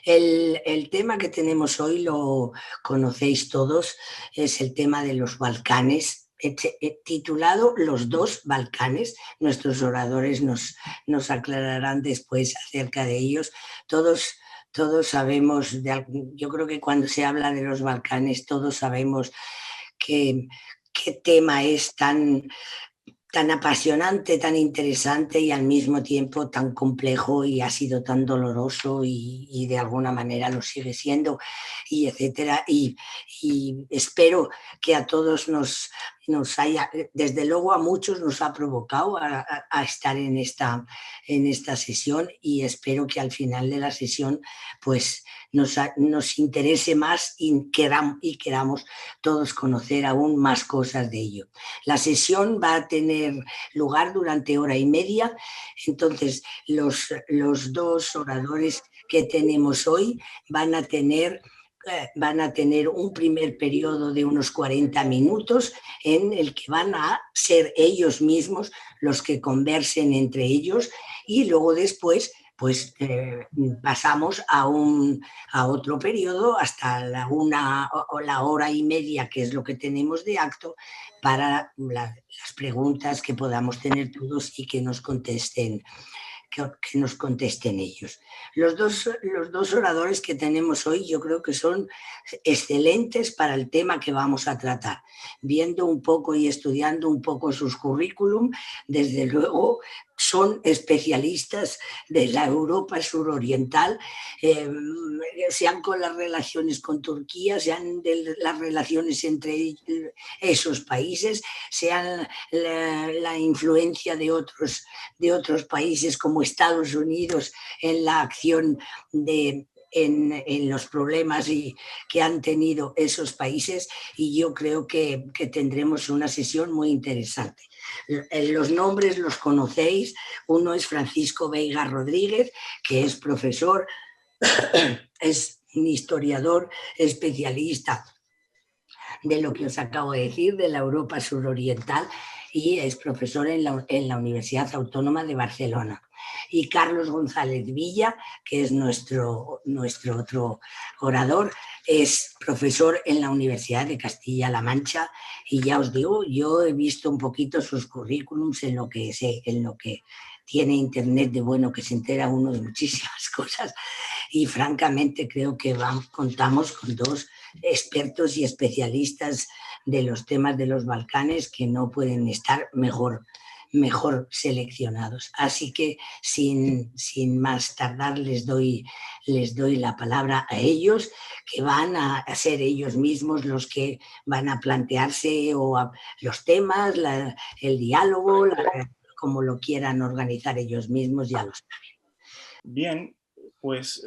El tema que tenemos hoy lo conocéis todos, es el tema de los Balcanes, titulado Los dos Balcanes. Nuestros oradores nos aclararán después acerca de ellos. Todos sabemos, yo creo que cuando se habla de los Balcanes, todos sabemos qué tema es tan apasionante, tan interesante y al mismo tiempo tan complejo, y ha sido tan doloroso y de alguna manera lo sigue siendo, y etcétera. Y espero que a todos nos haya, desde luego a muchos nos ha provocado a estar en esta sesión, y espero que al final de la sesión pues nos interese más y queramos todos conocer aún más cosas de ello. La sesión va a tener lugar durante hora y media. Entonces, los dos oradores que tenemos hoy van a tener un primer periodo de unos 40 minutos en el que van a ser ellos mismos los que conversen entre ellos, y luego después pues pasamos a otro periodo hasta la una o la hora y media, que es lo que tenemos de acto, para las preguntas que podamos tener todos y que nos contesten ellos. Los dos oradores que tenemos hoy yo creo que son excelentes para el tema que vamos a tratar. Viendo un poco y estudiando un poco sus currículum, desde luego son especialistas de la Europa suroriental, sean con las relaciones con Turquía, sean de las relaciones entre esos países, sean la influencia de otros países como Estados Unidos en la acción en los problemas que han tenido esos países, y yo creo que tendremos una sesión muy interesante. Los nombres los conocéis. Uno es Francisco Veiga Rodríguez, que es profesor, es un historiador especialista de lo que os acabo de decir, de la Europa suroriental, y es profesor en la Universidad Autónoma de Barcelona. Y Carlos González Villa, que es nuestro otro orador, es profesor en la Universidad de Castilla-La Mancha, y ya os digo, yo he visto un poquito sus currículums en lo que sé, en lo que tiene internet de bueno, que se entera uno de muchísimas cosas, y francamente creo que contamos con dos expertos y especialistas de los temas de los Balcanes que no pueden estar mejor seleccionados. Así que sin más tardar les doy la palabra a ellos, que van a ser ellos mismos los que van a plantearse los temas, el diálogo, como lo quieran organizar ellos mismos, ya lo saben. Bien, pues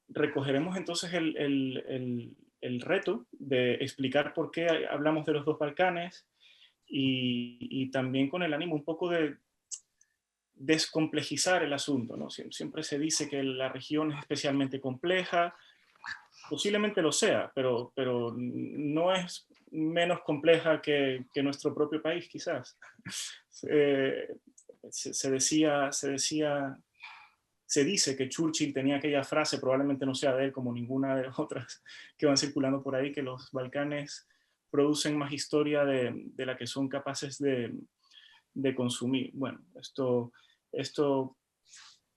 recogeremos entonces el reto de explicar por qué hablamos de los dos Balcanes, y también con el ánimo un poco de descomplejizar el asunto, ¿no? Siempre se dice que la región es especialmente compleja. Posiblemente lo sea, pero no es menos compleja que nuestro propio país, quizás. Se dice que Churchill tenía aquella frase, probablemente no sea de él como ninguna de las otras que van circulando por ahí, que los Balcanes producen más historia de la que son capaces de consumir. Bueno, esto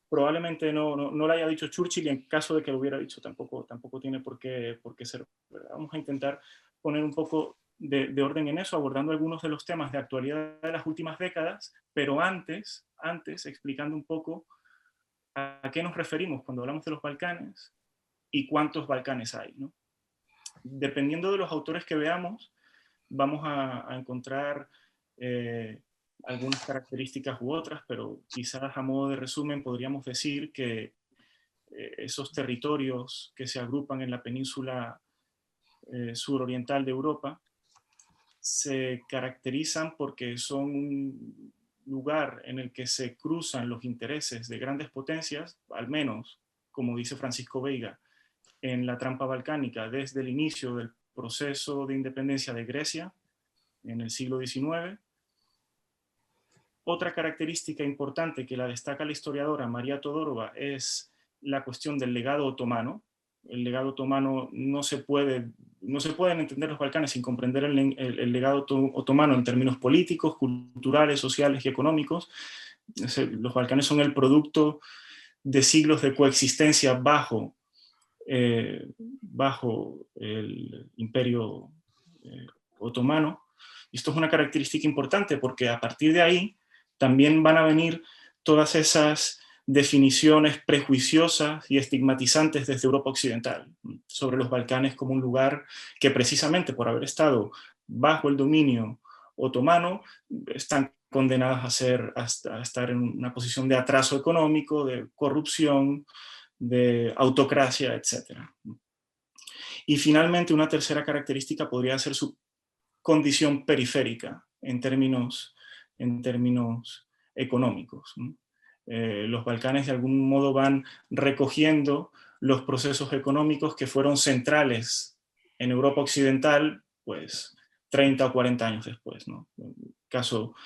probablemente no lo haya dicho Churchill, y en caso de que lo hubiera dicho tampoco tiene por qué ser verdad. Vamos a intentar poner un poco de orden en eso, abordando algunos de los temas de actualidad de las últimas décadas, pero antes explicando un poco a qué nos referimos cuando hablamos de los Balcanes y cuántos Balcanes hay, ¿no? Dependiendo de los autores que veamos, vamos a encontrar algunas características u otras, pero quizás a modo de resumen podríamos decir que esos territorios que se agrupan en la península suroriental de Europa se caracterizan porque son un lugar en el que se cruzan los intereses de grandes potencias, al menos, como dice Francisco Veiga, en la trampa balcánica desde el inicio del proceso de independencia de Grecia en el siglo XIX. Otra característica importante que la destaca la historiadora María Todorova es la cuestión del legado otomano. El legado otomano no se pueden entender los Balcanes sin comprender el legado otomano en términos políticos, culturales, sociales y económicos. Los Balcanes son el producto de siglos de coexistencia bajo el Imperio otomano. Y esto es una característica importante porque a partir de ahí también van a venir todas esas definiciones prejuiciosas y estigmatizantes desde Europa Occidental sobre los Balcanes como un lugar que precisamente por haber estado bajo el dominio otomano están condenadas a estar en una posición de atraso económico, de corrupción, de autocracia, etc. Y finalmente una tercera característica podría ser su condición periférica en términos económicos. Los Balcanes de algún modo van recogiendo los procesos económicos que fueron centrales en Europa Occidental, pues 30 o 40 años después, ¿no? Caso,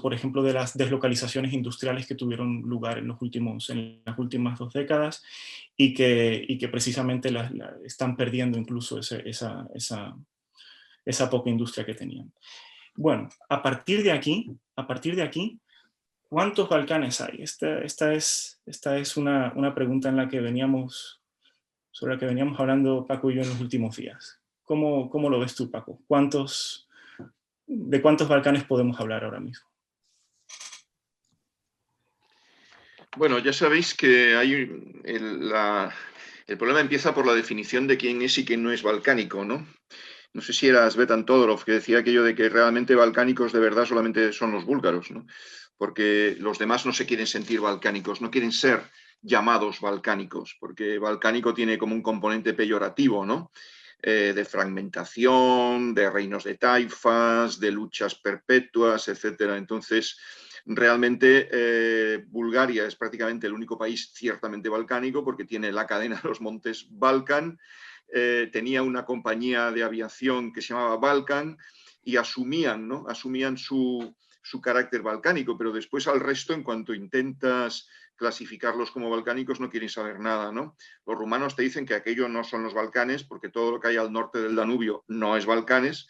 por ejemplo, de las deslocalizaciones industriales que tuvieron lugar en las últimas 2 décadas y que precisamente están perdiendo incluso esa poca industria que tenían. Bueno, a partir de aquí, ¿cuántos Balcanes hay? Esta es una pregunta sobre la que veníamos hablando Paco y yo en los últimos días. ¿Cómo lo ves tú, Paco? ¿De cuántos Balcanes podemos hablar ahora mismo? Bueno, ya sabéis que el problema empieza por la definición de quién es y quién no es balcánico, ¿no? No sé si era Svetan Todorov que decía aquello de que realmente balcánicos de verdad solamente son los búlgaros, ¿no? Porque los demás no se quieren sentir balcánicos, no quieren ser llamados balcánicos, porque balcánico tiene como un componente peyorativo, ¿no? De fragmentación, de reinos de taifas, de luchas perpetuas, etcétera. Entonces, realmente Bulgaria es prácticamente el único país ciertamente balcánico porque tiene la cadena de los montes Balkan, tenía una compañía de aviación que se llamaba Balkan y asumían, ¿no? Asumían su carácter balcánico, pero después al resto, en cuanto intentas clasificarlos como balcánicos, no quieren saber nada, ¿no? Los rumanos te dicen que aquello no son los Balcanes porque todo lo que hay al norte del Danubio no es Balcanes.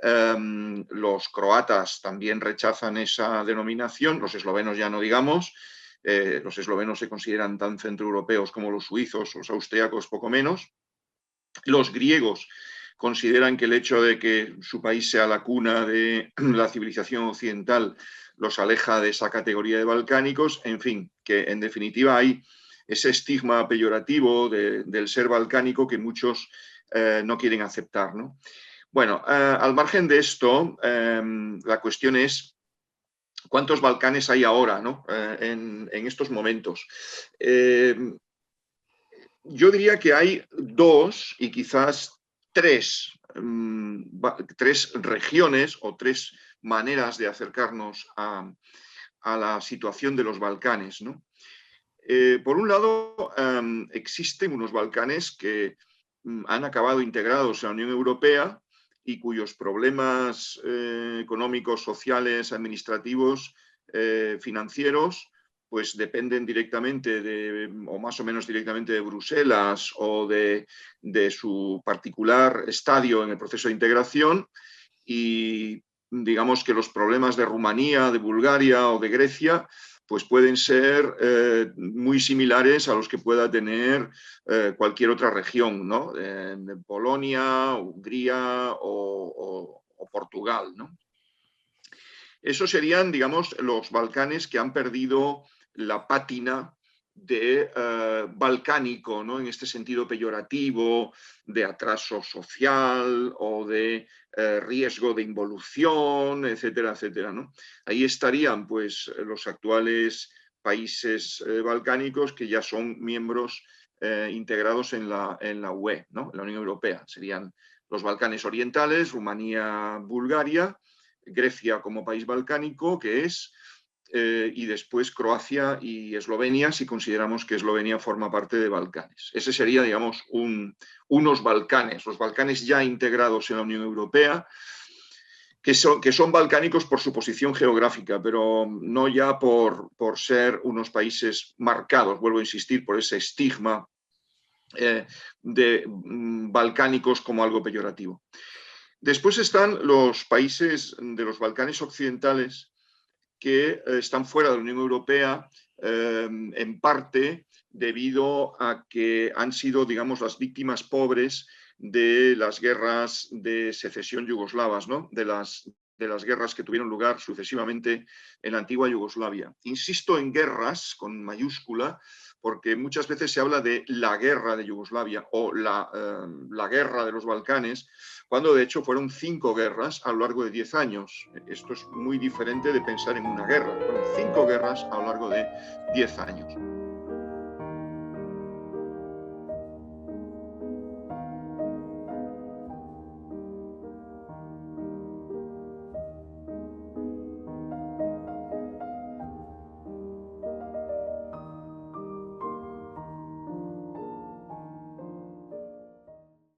Los croatas también rechazan esa denominación, los eslovenos ya no digamos. Los eslovenos se consideran tan centroeuropeos como los suizos, los austriacos poco menos. Los griegos consideran que el hecho de que su país sea la cuna de la civilización occidental los aleja de esa categoría de balcánicos. En fin, que en definitiva hay ese estigma peyorativo del ser balcánico que muchos no quieren aceptar, ¿no? Bueno, al margen de esto, la cuestión es cuántos Balcanes hay ahora, ¿no? En estos momentos. Yo diría que hay 2 y quizás 3 regiones o 3 maneras de acercarnos a la situación de los Balcanes, ¿no? Por un lado, existen unos Balcanes que han acabado integrados en la Unión Europea y cuyos problemas económicos, sociales, administrativos, financieros, pues dependen directamente o más o menos directamente de Bruselas o de su particular estadio en el proceso de integración, y digamos que los problemas de Rumanía, de Bulgaria o de Grecia pues pueden ser muy similares a los que pueda tener cualquier otra región, ¿no? Polonia, Hungría o Portugal, ¿no? Esos serían, digamos, los Balcanes que han perdido la pátina de balcánico, ¿no? En este sentido peyorativo, de atraso social o de riesgo de involución, etcétera, etcétera, ¿no? Ahí estarían pues los actuales países balcánicos que ya son miembros integrados en la UE, ¿no? En la Unión Europea. Serían los Balcanes Orientales, Rumanía, Bulgaria, Grecia como país balcánico, que es, y después Croacia y Eslovenia, si consideramos que Eslovenia forma parte de Balcanes. Ese sería, digamos, unos Balcanes, los Balcanes ya integrados en la Unión Europea. que son balcánicos por su posición geográfica, pero no ya por ser unos países marcados, vuelvo a insistir, por ese estigma de balcánicos como algo peyorativo. Después están los países de los Balcanes occidentales que están fuera de la Unión Europea, en parte debido a que han sido, digamos, las víctimas pobres de las guerras de secesión yugoslavas, ¿no? de las guerras que tuvieron lugar sucesivamente en la antigua Yugoslavia. Insisto en guerras con mayúscula, porque muchas veces se habla de la guerra de Yugoslavia o la guerra de los Balcanes, cuando de hecho fueron 5 guerras a lo largo de 10 años. Esto es muy diferente de pensar en una guerra. Fueron 5 guerras a lo largo de 10 años.